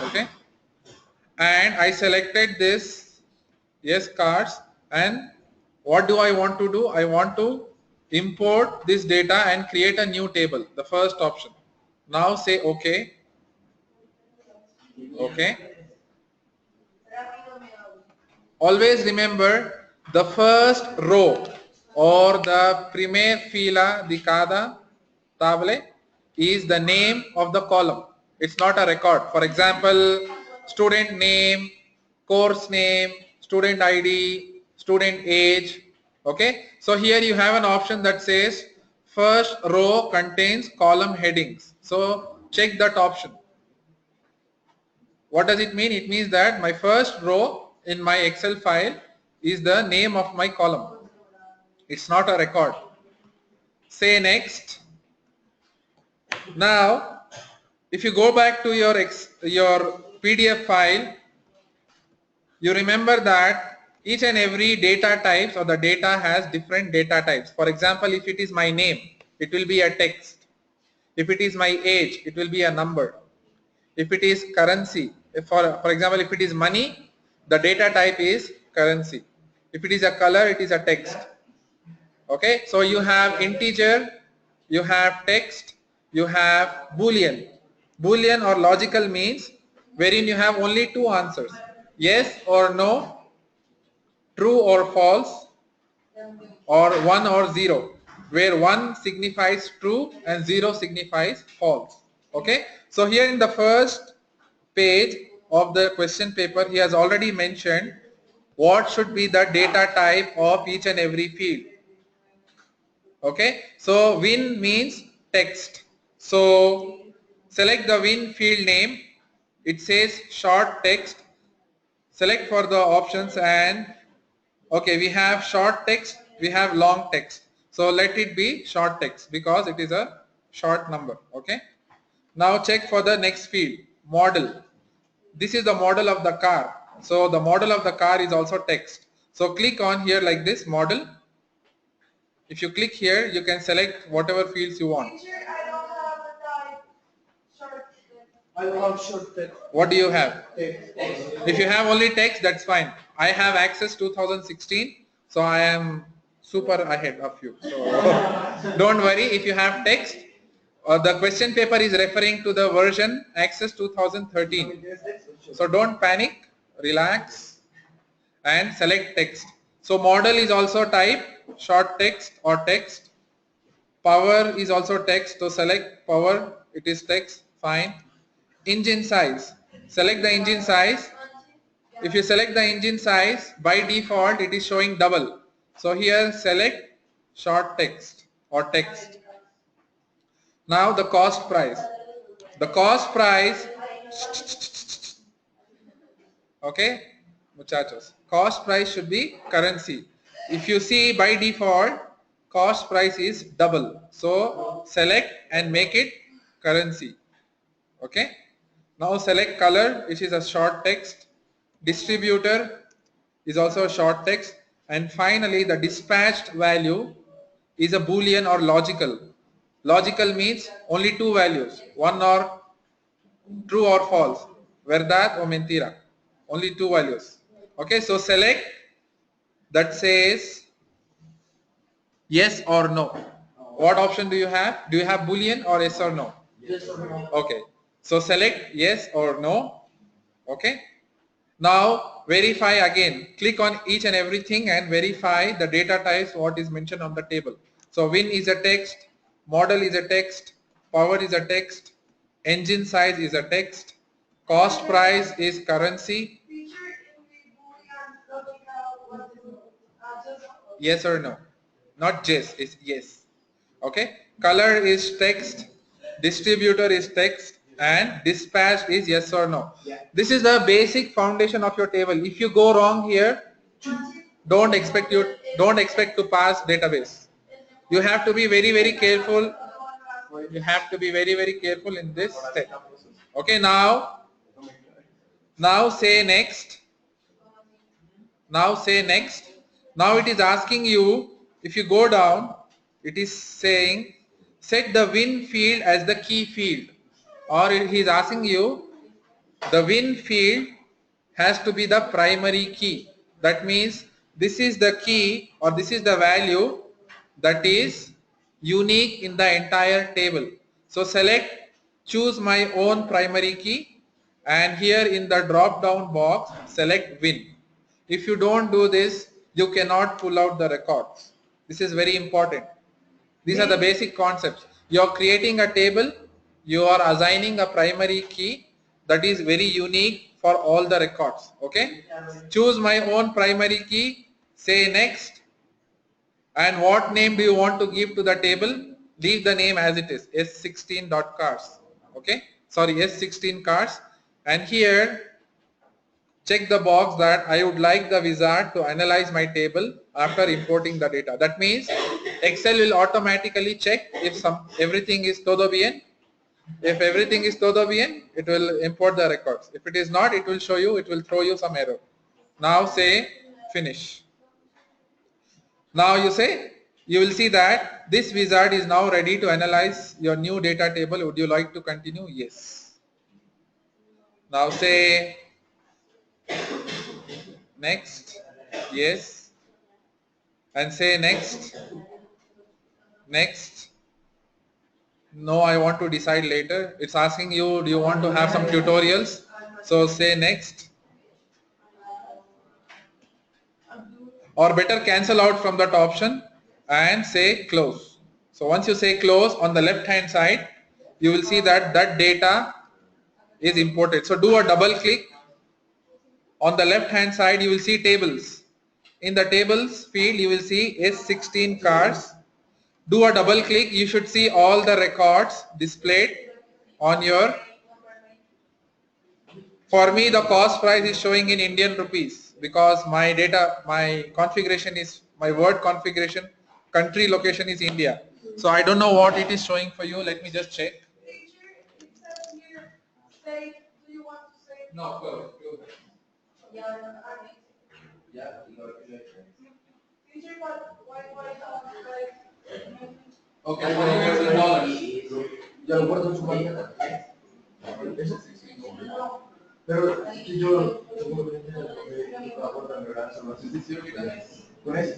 Okay, and I selected this yes cards, and what do I want to do? I want to import this data and create a new table, the first option. Now say okay. Okay, always remember the first row or the primer fila di cada table is the name of the column. It's not a record. For example, student name, course name, student ID, student age. Okay, so here you have an option that says first row contains column headings. So check that option. What does it mean? It means that my first row in my Excel file is the name of my column. It's not a record. Say next. Now, if you go back to your PDF file, you remember that each and every data types or the data has different data types. For example, if it is my name, it will be a text. If it is my age, it will be a number. If it is currency, for example, if it is money, the data type is currency. If it is a color, it is a text. Okay, so you have integer, you have text, you have boolean. Boolean or logical means wherein you have only two answers, yes or no, true or false, or 1 or 0, where 1 signifies true and 0 signifies false. Okay, so here in the first page of the question paper, he has already mentioned what should be the data type of each and every field. Okay, so win means text. So select the win field name. It says short text. Select for the options, and okay, we have short text, we have long text. So let it be short text because it is a short number. Okay, now check for the next field, model. This is the model of the car. So the model of the car is also text. So click on here like this, model. If you click here, you can select whatever fields you want. I have short text. What do you have? Text. If you have only text, that's fine. I have Access 2016, so I am super ahead of you. So don't worry if you have text. The question paper is referring to the version Access 2013. So don't panic, relax and select text. So model is also type, short text or text. Power is also text, so select power, it is text, fine. Engine size, select the engine size. If you select the engine size, by default it is showing double. So here select short text or text. Now the cost price. The cost price, okay, muchachos, cost price should be currency. If you see by default, cost price is double. So select and make it currency. Okay. Now select color, which is a short text. Distributor is also a short text. And finally the dispatched value is a boolean or logical. Logical means only two values, one or true or false, verdad o mentira, only two values. Okay, so select that says yes or no. What option do you have? Do you have boolean or yes or no? Yes or no? Okay, so select yes or no. Okay, now verify again. Click on each and everything and verify the data types what is mentioned on the table. So win is a text, model is a text, power is a text, engine size is a text, cost price is currency. Yes or no? Not yes, it's yes. Okay, color is text, distributor is text, and dispatch is yes or no. This is the basic foundation of your table. If you go wrong here, don't expect to pass database. You have to be very careful. You have to be very careful in this step. Okay, now say next. Now say next. Now it is asking you, if you go down, it is saying set the win field as the key field, or he is asking you the win field has to be the primary key. That means this is the key or this is the value that is unique in the entire table. So select choose my own primary key and here in the drop down box select win. If you don't do this, you cannot pull out the records. This is very important. These are the basic concepts. You are creating a table, you are assigning a primary key that is very unique for all the records. Okay? Choose my own primary key, say next, and what name do you want to give to the table? Leave the name as it is, S16.cars. Okay? Sorry, S16 cars. And here check the box that I would like the wizard to analyze my table after importing the data. That means Excel will automatically check if everything is todo bien. If everything is todo bien, it will import the records. If it is not, it will show you, it will throw you some error. Now say finish. Now you will see that this wizard is now ready to analyze your new data table. Would you like to continue? Yes. Now say next, yes, and say next, next. No, I want to decide later. It's asking you, do you want to have some tutorials? So say next, or better cancel out from that option and say close. So once you say close, on the left hand side, you will see that that data is imported. So do a double click. On the left hand side, you will see tables. In the tables field, you will see S16 cars. Do a double click. You should see all the records displayed on your. For me, the cost price is showing in Indian rupees because my data, my configuration is, my word configuration, country location is India. So I don't know what it is showing for you. Let me just check. No, go. Okay, ya lo guardo en su máquina. ¿Eso? Pero yo supongo que aportan grandes con eso.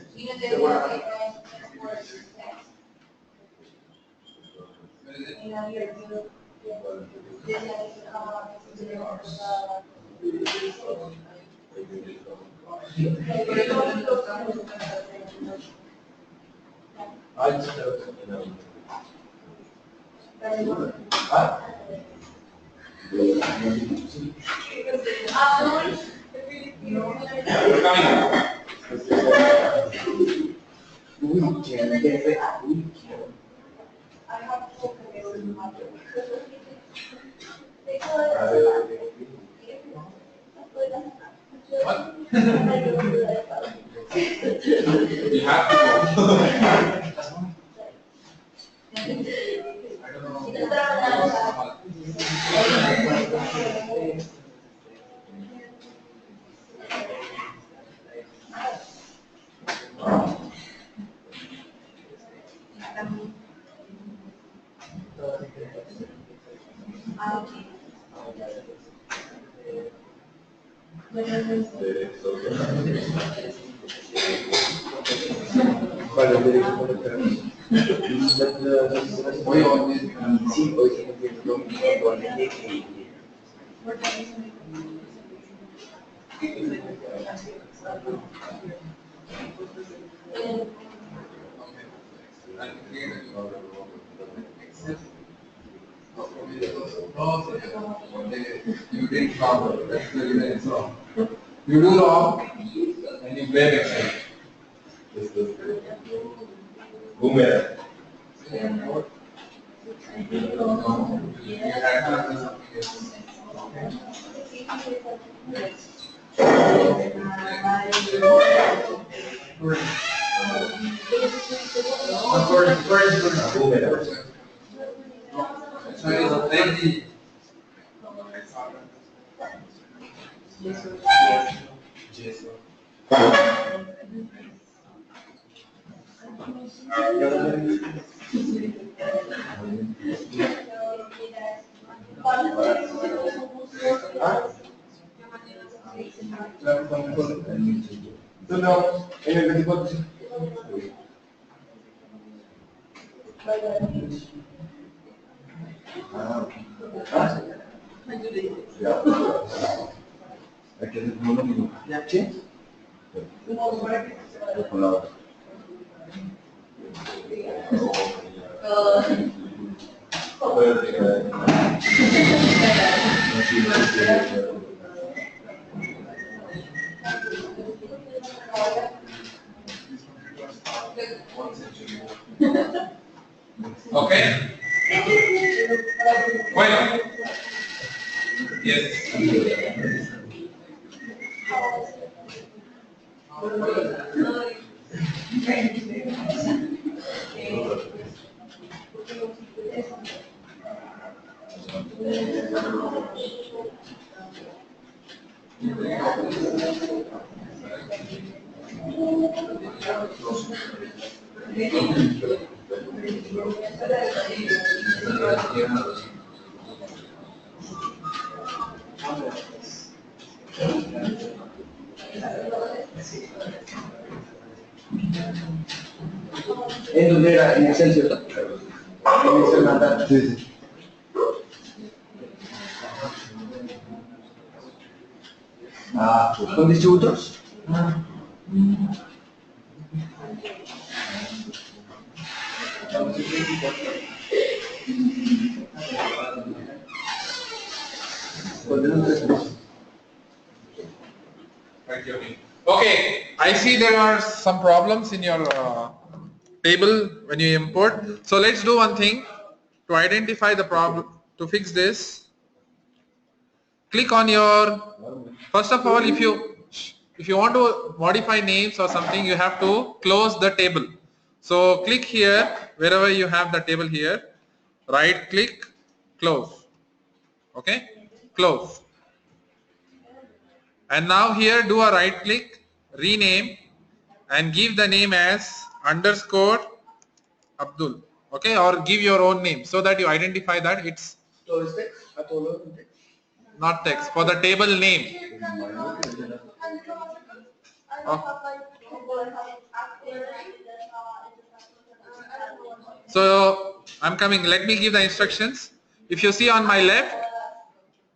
What? You have to go. I don't know. You did wrong. That's the reason it's wrong. You do wrong and you blame Excel. Boomerang. You had to do something else. No, en el 24. ¿Sí? Okay. Bueno. Yes. ¿En dónde era? ¿En Excel, cierto? En Excel mandar. Sí, sí. Ah, ¿con distributos? Okay, I see there are some problems in your table when you import. So let's do one thing to identify the problem. To fix this, click on your, first of all, if you want to modify names or something, you have to close the table. So click here wherever you have the table here, right click, close. Okay, close. And now here do a right click, rename, and give the name as underscore Abdul. Okay, or give your own name so that you identify that it's not text for the table name. Oh. So I'm coming. Let me give the instructions. If you see on my left,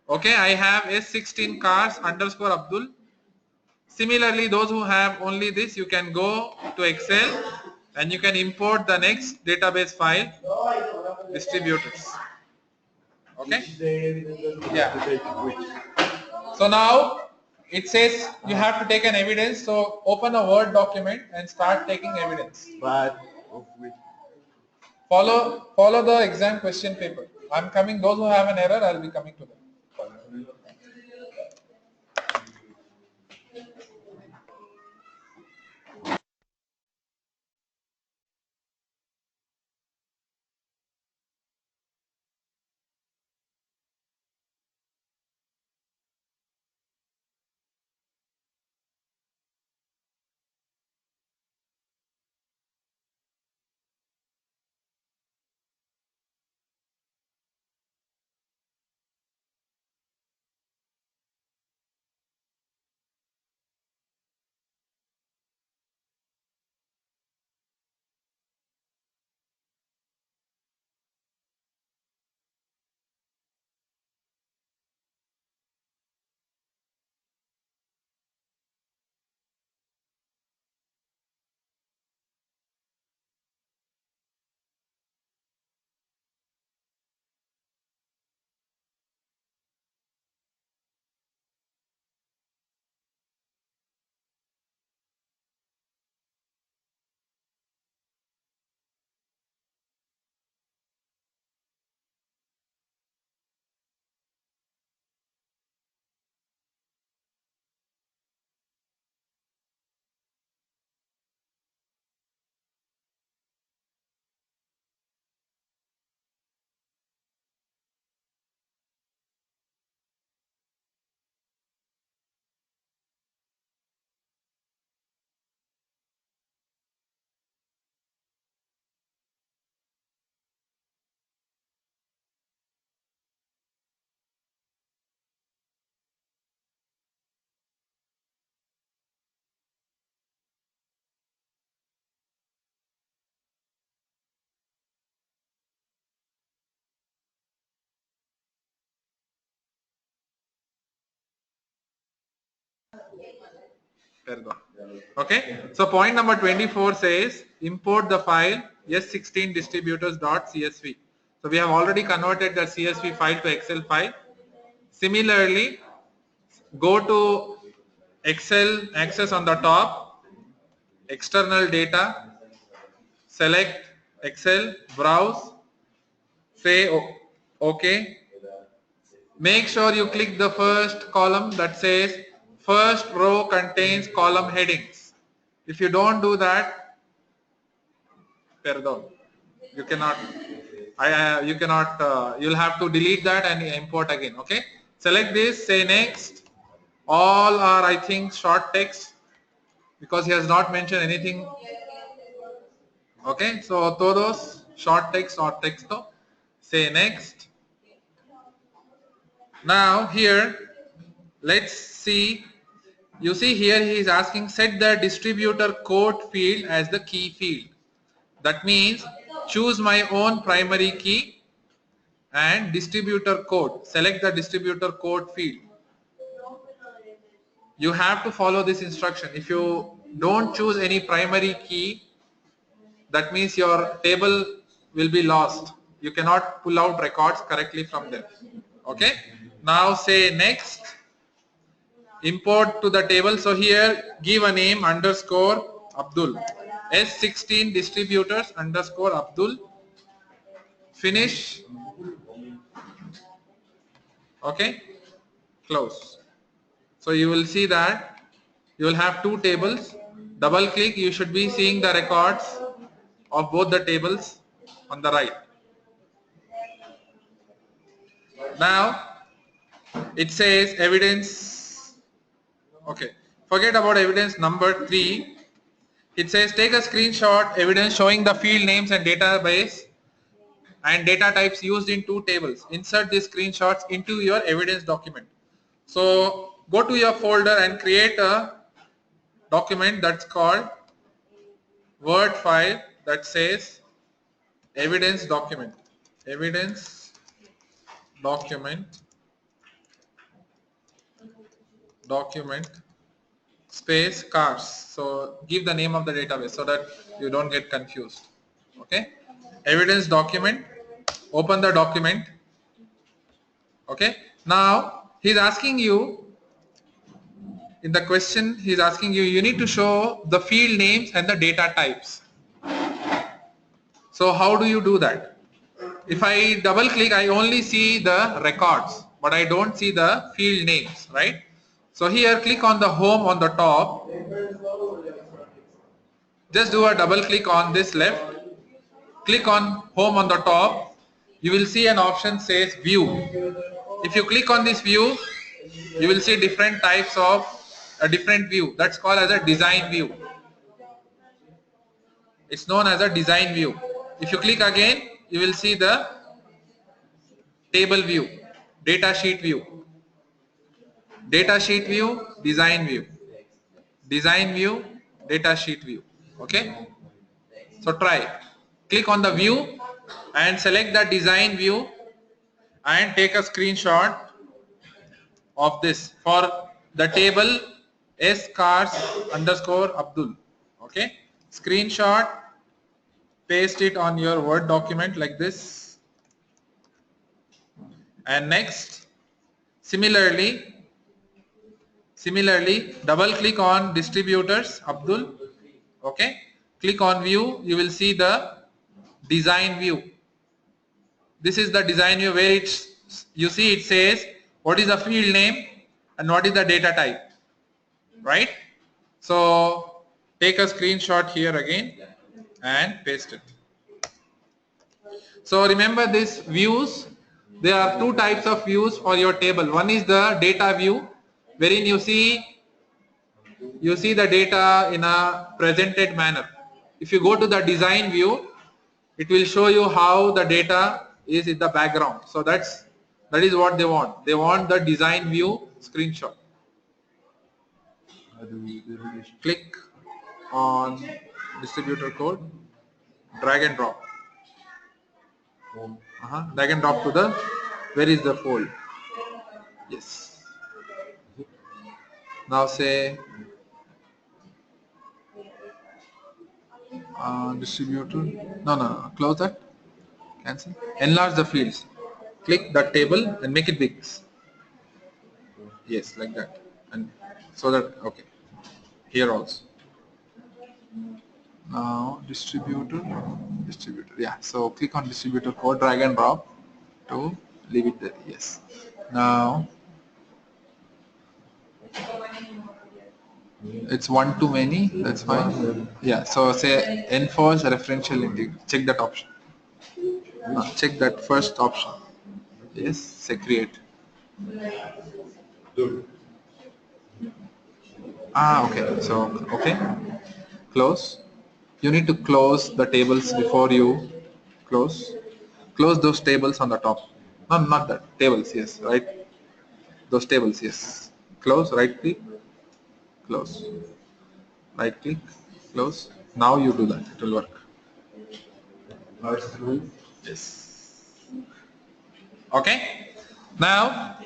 okay, I have S16 cars underscore Abdul. Similarly, those who have only this, you can go to Excel and you can import the next database file, distributors. Okay? Yeah. So now it says you have to take an evidence. So open a Word document and start taking evidence. But of which? Follow the exam question paper. I'm coming. Those who have an error, I'll be coming to them. Perdón. Okay. So point number 24 says import the file s16 distributors.csv. So we have already converted the CSV file to Excel file. Similarly, go to Excel access on the top, external data, select Excel, browse, say OK. Make sure you click the first column that says first row contains column headings. If you don't do that, perdón, you cannot. You cannot. You'll have to delete that and import again. Okay. Select this. Say next. All are, I think, short text because he has not mentioned anything. Okay. So todos short text or texto. Say next. Now here, let's see. You see here he is asking set the distributor code field as the key field. That means choose my own primary key and distributor code. Select the distributor code field. You have to follow this instruction. If you don't choose any primary key, that means your table will be lost. You cannot pull out records correctly from there. Okay. Now say next. Import to the table. So here give a name underscore Abdul. S16 distributors underscore Abdul. Finish. Okay. Close. So you will see that you will have two tables. Double click, you should be seeing the records of both the tables on the right. Now it says evidence. Okay, forget about evidence number 3. It says take a screenshot evidence showing the field names and database and data types used in two tables. Insert these screenshots into your evidence document. So go to your folder and create a document that's called Word file that says evidence document space cars. So give the name of the database so that you don't get confused. Okay, evidence document, open the document. Okay, now he's asking you in the question, he's asking you need to show the field names and the data types. So how do you do that? If I double click, I only see the records, but I don't see the field names, right? So here click on the home on the top. Just do a double click on this left. Click on home on the top. You will see an option says view. If you click on this view, you will see different types of a different view. That's called as a design view. It's known as a design view. If you click again, you will see the table view, data sheet view, design view, data sheet view. Okay. So try. Click on the view and select the design view and take a screenshot of this for the table S cars underscore Abdul. Okay. Screenshot, paste it on your Word document like this. And next, similarly, double click on distributors Abdul. Okay. Click on view, you will see the design view. This is the design view where you see it says what is the field name and what is the data type, right? So take a screenshot here again and paste it. So remember these views, there are two types of views for your table. One is the data view, wherein you see the data in a presented manner. If you go to the design view, it will show you how the data is in the background. So that is what they want. They want the design view screenshot. Click on distributor code, drag and drop. Drag and drop to the, where is the fold? Yes. Now say distributor. No. Close that. Cancel. Enlarge the fields. Click that table and make it big. Yes, like that. And so that, okay. Here also. Now distributor. Yeah. So click on distributor code, drag and drop to leave it there. Yes. Now it's one too many. That's fine. Yeah. So say enforce referential integrity. Check that option. Check that first option. Yes. Say create. Okay. So okay. Close. You need to close the tables before you close. Close those tables on the top. No, not that. Tables. Yes. Right. Those tables. Yes. Close. Right click. Close. Right click. Close. Now you do that. It will work. Yes. Okay. Now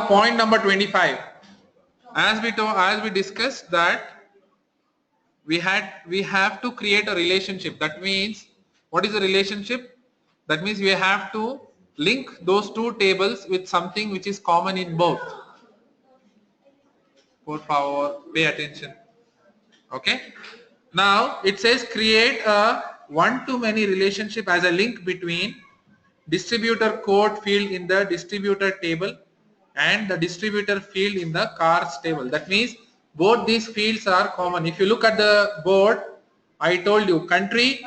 point number 25. As we discussed that we have to create a relationship. That means, what is a relationship? That means we have to link those two tables with something which is common in both. Por favor, pay attention. Okay. Now it says create a one-to-many relationship as a link between distributor code field in the distributor table and the distributor field in the cars table. That means both these fields are common. If you look at the board, I told you country,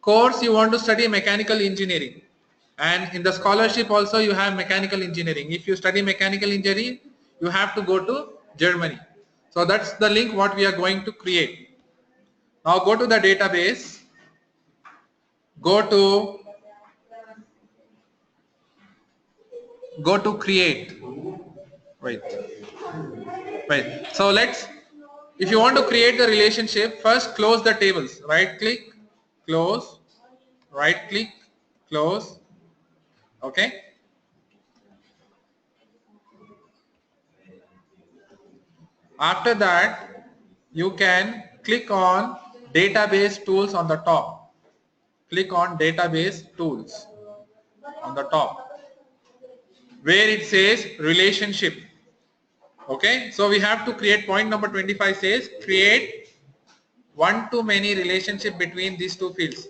course you want to study mechanical engineering, and in the scholarship also you have mechanical engineering. If you study mechanical engineering, you have to go to Germany. So that's the link what we are going to create. Now go to the database, go to create. Wait. So if you want to create the relationship, first close the tables. Right click, close, right click, close. Okay. After that, you can click on database tools on the top. Click on database tools on the top where it says relationship. Okay, so we have to create point number 25 says create one-to-many relationship between these two fields.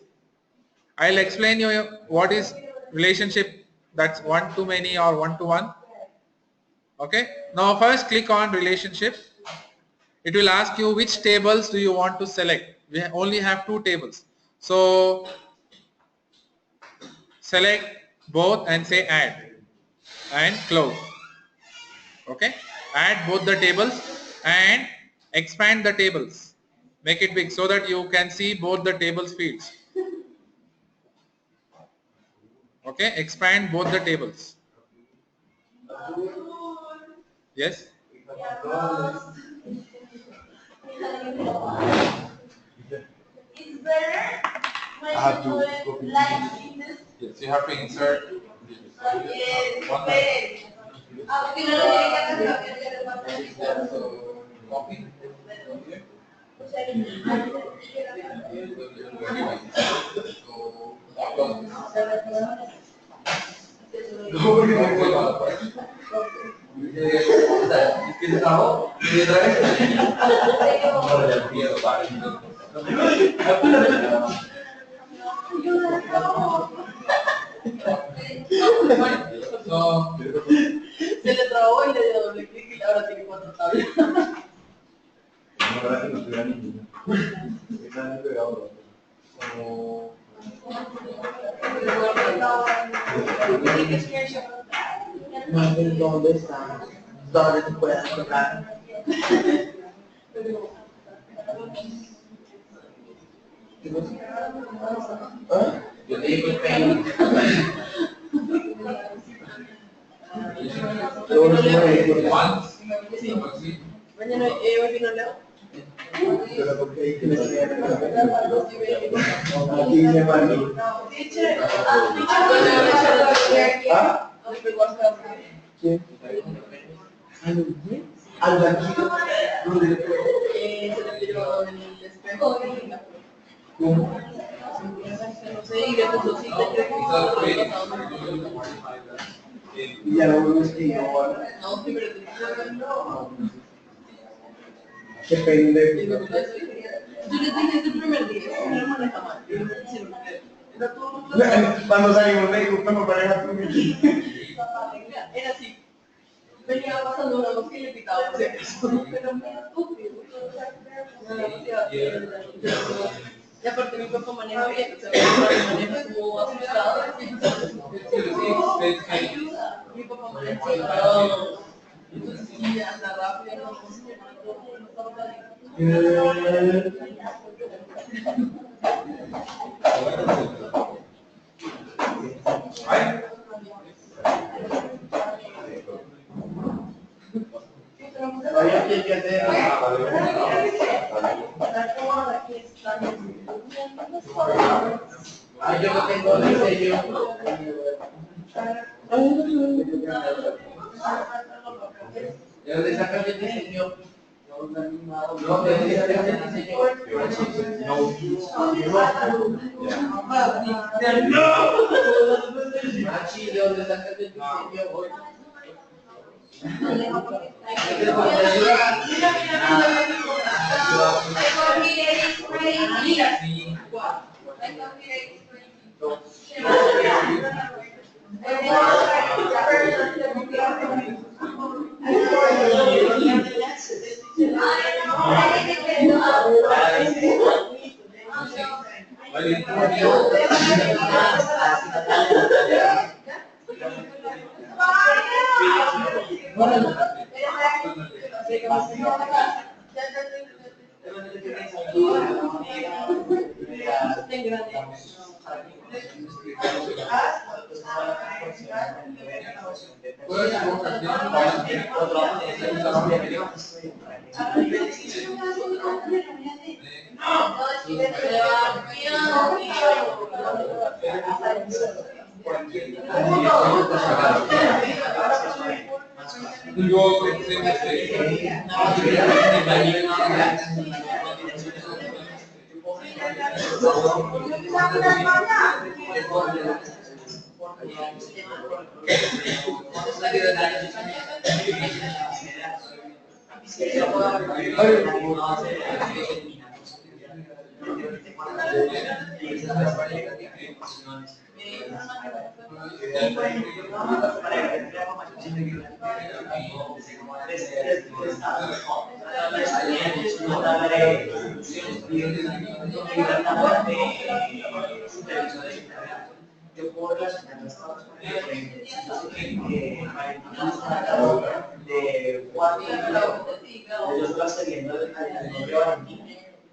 I'll explain you what is relationship that's one-to-many or one-to-one. Okay, now first click on relationship. It will ask you which tables do you want to select. We only have two tables. So select both and say add and close. Okay, add both the tables and expand the tables. Make it big so that you can see both the tables fields. Okay, expand both the tables. Yes. It's better when you do it like this. Yes, you have to insert. Yes, Copy. Se le trabó y le dio doble clic y ahora tiene 4 tablas. ¿Dónde está? ¿Dónde te puedes tocar? Mañana hoy vino Leo. Al banquillo, donde le fue. Se le pidió en el espejo y la ¿cómo? No sé, y de tu cita que y ya no es que yo. No, pero qué pendejo. Yo les dije desde el primer día, no lo maneja mal. Cuando salimos me dijo, ¿cómo pareja tú? Era así. Venía pasando una voz que le pitaba por eso. Pero me estúpido. Y aparte mi papá maneja bien, o sea, mi papá maneja como asustado. Ayuda. Mi papá maneja bien. Entonces sí, anda rápido, yo lo tengo de sello. ¿De dónde sacas el diseño? No, ¿de dónde sacas el diseño? Machi, ¿de dónde sacas el diseño? You also same mistake.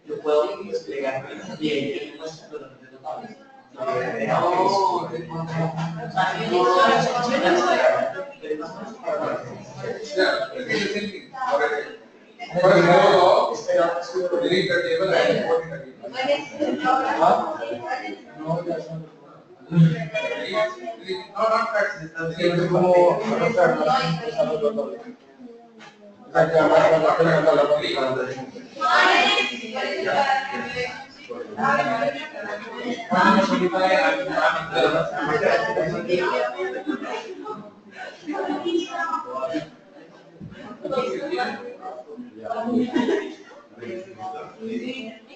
Yo puedo desplegar bien. For the mode of delete the table and import it again. No, not cuts. Delete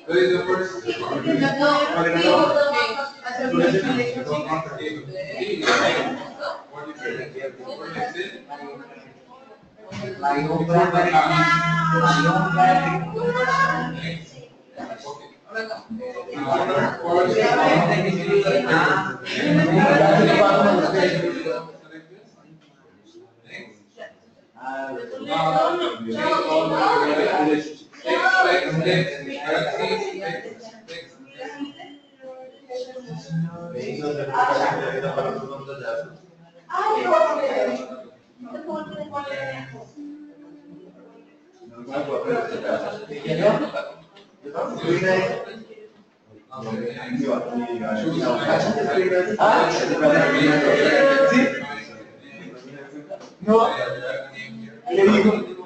Where is the first? No, le digo.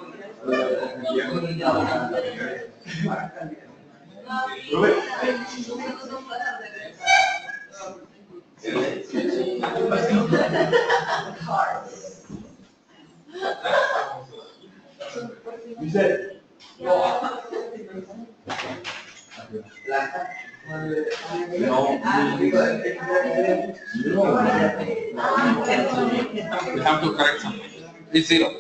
We have to correct something. It's 0.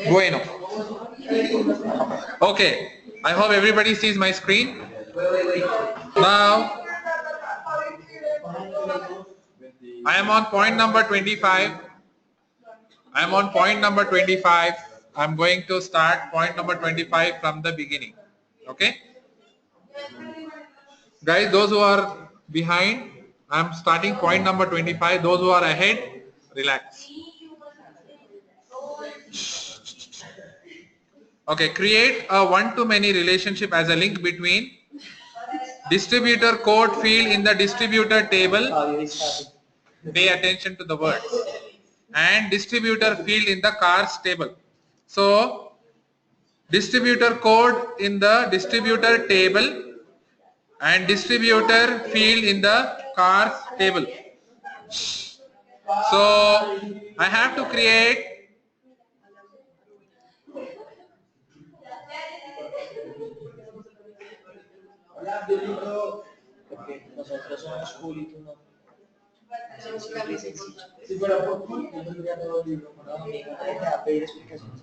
Bueno. Okay. I hope everybody sees my screen. Now, I am on point number 25. I am on point number 25. I'm going to start point number 25 from the beginning. Okay? Guys, those who are behind, I'm starting point number 25. Those who are ahead, relax. Okay, create a one-to-many relationship as a link between distributor code field in the distributor table. Pay attention to the words. And distributor field in the cars table. So, distributor code in the distributor table and distributor field in the cars table. So, I have to create Nosotros somos Julito, ¿no?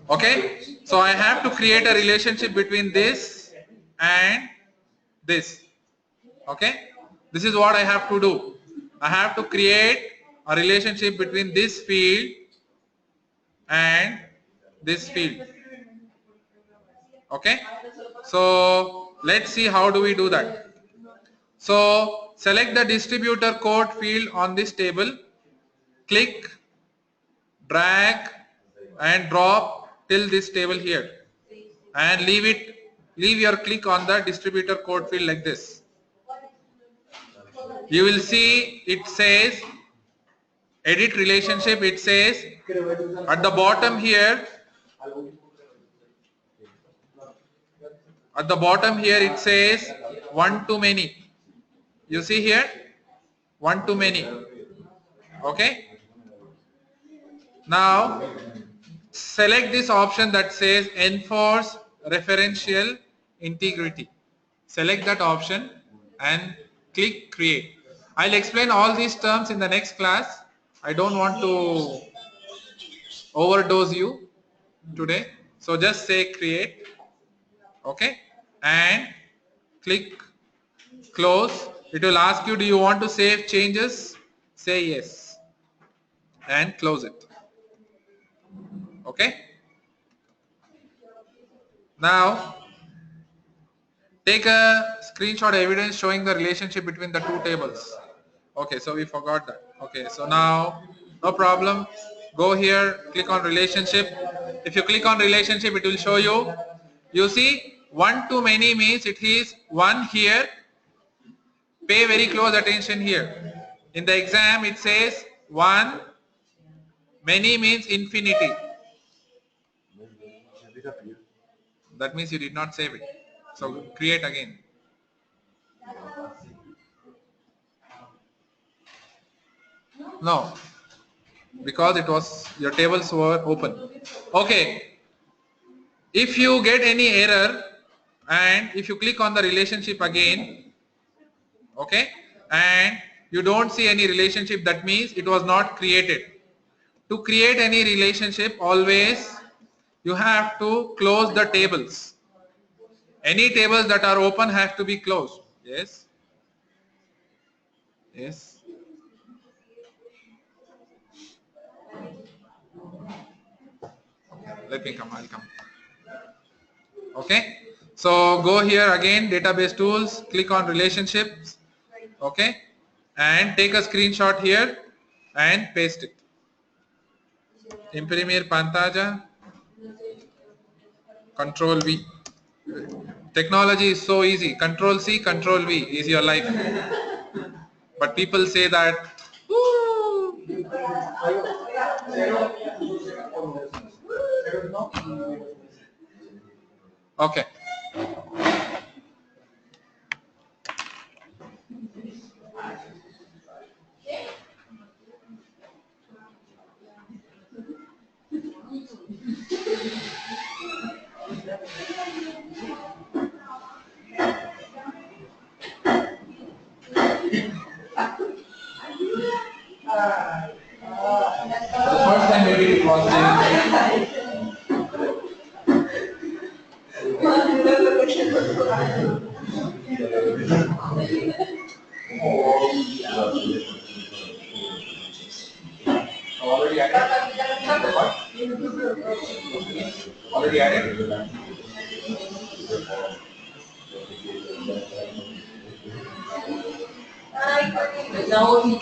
Okay, so I have to create a relationship between this and this. Okay, this is what I have to do. I have to create a relationship between this field and this field. Okay, so let's see how do we do that. So select the distributor code field on this table, click, drag and drop till this table here and leave your click on the distributor code field like this. You will see it says edit relationship. It says at the bottom here, it says one to many. You see here, one to many. Okay. Now select this option that says enforce referential integrity. Select that option and click create. I'll explain all these terms in the next class. I don't want to overdose you today. So just say create. Okay. And click close. It will ask you, do you want to save changes? Say yes. And close it. Okay. Now take a screenshot evidence showing the relationship between the two tables. Okay, so we forgot that. Okay, so now no problem. Go here, click on relationship. If you click on relationship, it will show you. You see, one to many means it is one here. Pay very close attention here. In the exam, it says one. Many means infinity. That means you did not save it. So create again. No, because it was, your tables were open. Okay. If you get any error and if you click on the relationship again, okay, and you don't see any relationship, that means it was not created. To create any relationship, always you have to close the tables. Any tables that are open have to be closed. Yes. Yes. Let me come, I'll come. Okay. So go here again, database tools, click on relationships. Okay. And take a screenshot here and paste it. Imprimir pantalla, Control V. Technology is so easy. Control C, Control V is your life. But people say that, "Ooh." Okay. The first time maybe it was already added. What? Already added. Now he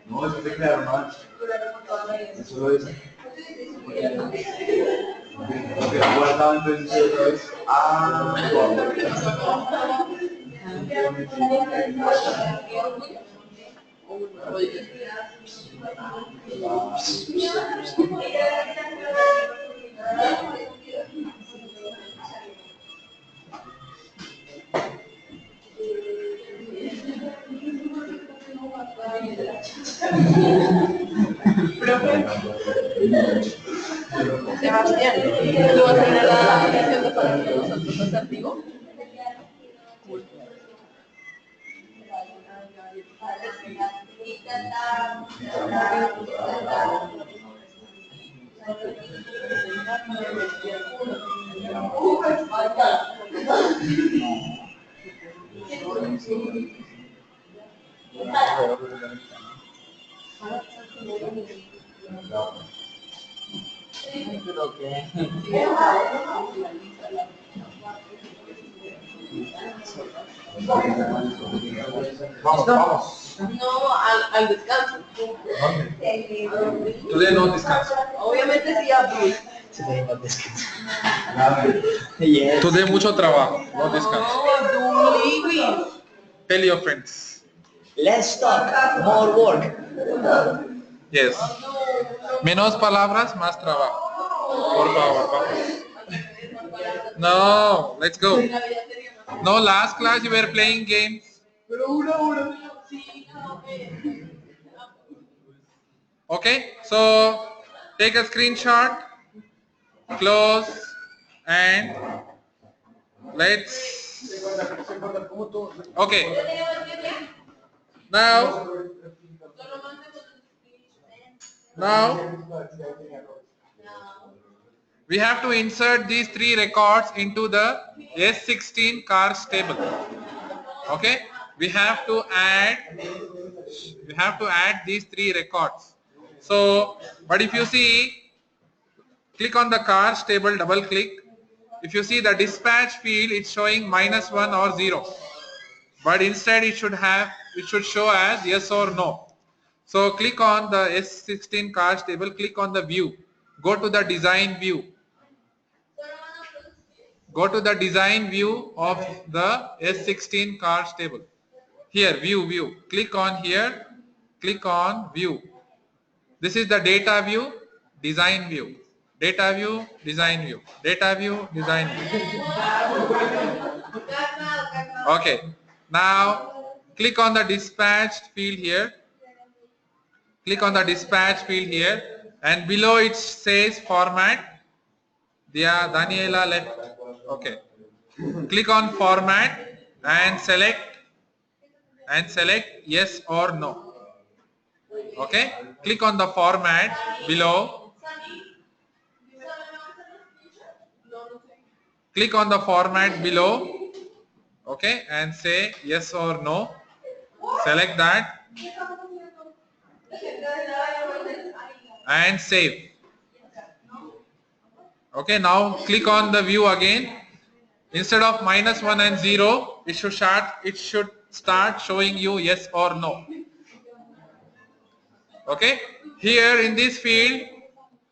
No, eso te claro, ¿no? Eso lo es. Porque guardado entonces otra vez. Ah, Sebastián, ¿tú vas a ir a la sesión de para que nosotros nos activos? Creo que... Vamos, vamos. No, al descanso. Today no descanso. Obviamente sí, Abdul. Today no descanso. Yes. Today mucho trabajo, no descanso. No, Abdul, leaving. Tell your friends. Let's talk. More work. Yes. Menos palabras, más trabajo. Por favor, vamos. No, let's go. No, last class you were playing games. Okay, so take a screenshot, close, and let's. Okay. Now we have to insert these 3 records into the S16 cars table. Okay, we have to add these 3 records. So, but if you see, click on the cars table, double click. If you see the dispatch field, it's showing -1 or 0. But instead it should show as yes or no. So click on the S16 cars table, click on the view, go to the design view. Go to the design view of the S16 cars table. Here, view. Click on here, click on view. This is the data view, design view. Data view, design view. Data view, design view. Okay. Now click on the dispatched field here. Click on the dispatch field here, and below it says format. Daniela left. Okay. Click on format and select yes or no. Okay. Click on the format below. Click on the format below. Okay, and say yes or no. Select that and save. Okay, now click on the view again. Instead of -1 and 0, it should start showing you yes or no. Okay, here in this field,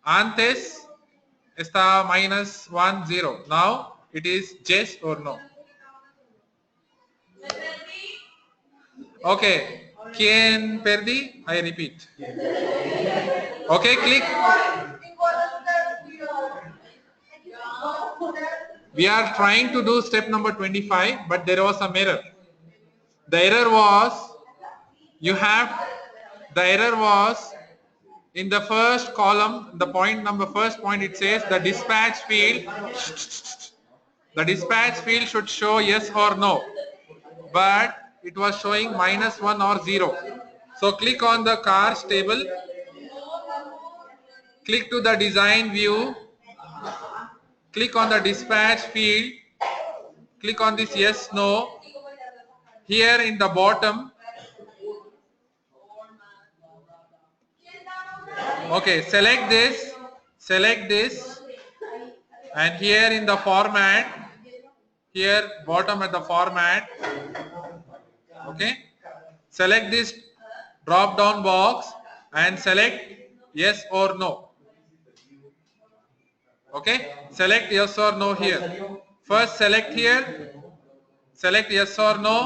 antes está -1 0. Now it is yes or no. Okay, ¿quién perdí? I repeat. Okay, click. We are trying to do step number 25, but there was some error. The error was in the first column, the first point it says the dispatch field. The dispatch field should show yes or no, but it was showing -1 or 0. So click on the cars table, click to the design view, click on the dispatch field, click on this yes no. Here in the bottom, okay, select this, and here in the format, here bottom at the format, okay, select this drop down box and select yes or no. Okay, select yes or no here. First select here, select yes or no.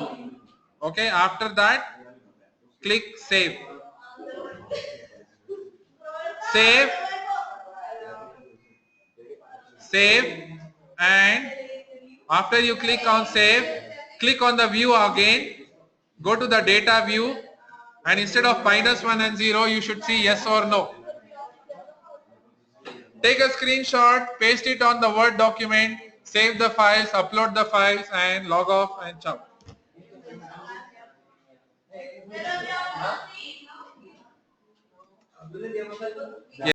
Okay, after that click save. Save, and after you click on save, click on the view again, go to the data view, and instead of -1 and 0, you should see yes or no. Take a screenshot, paste it on the Word document, save the files, upload the files, and log off and ciao.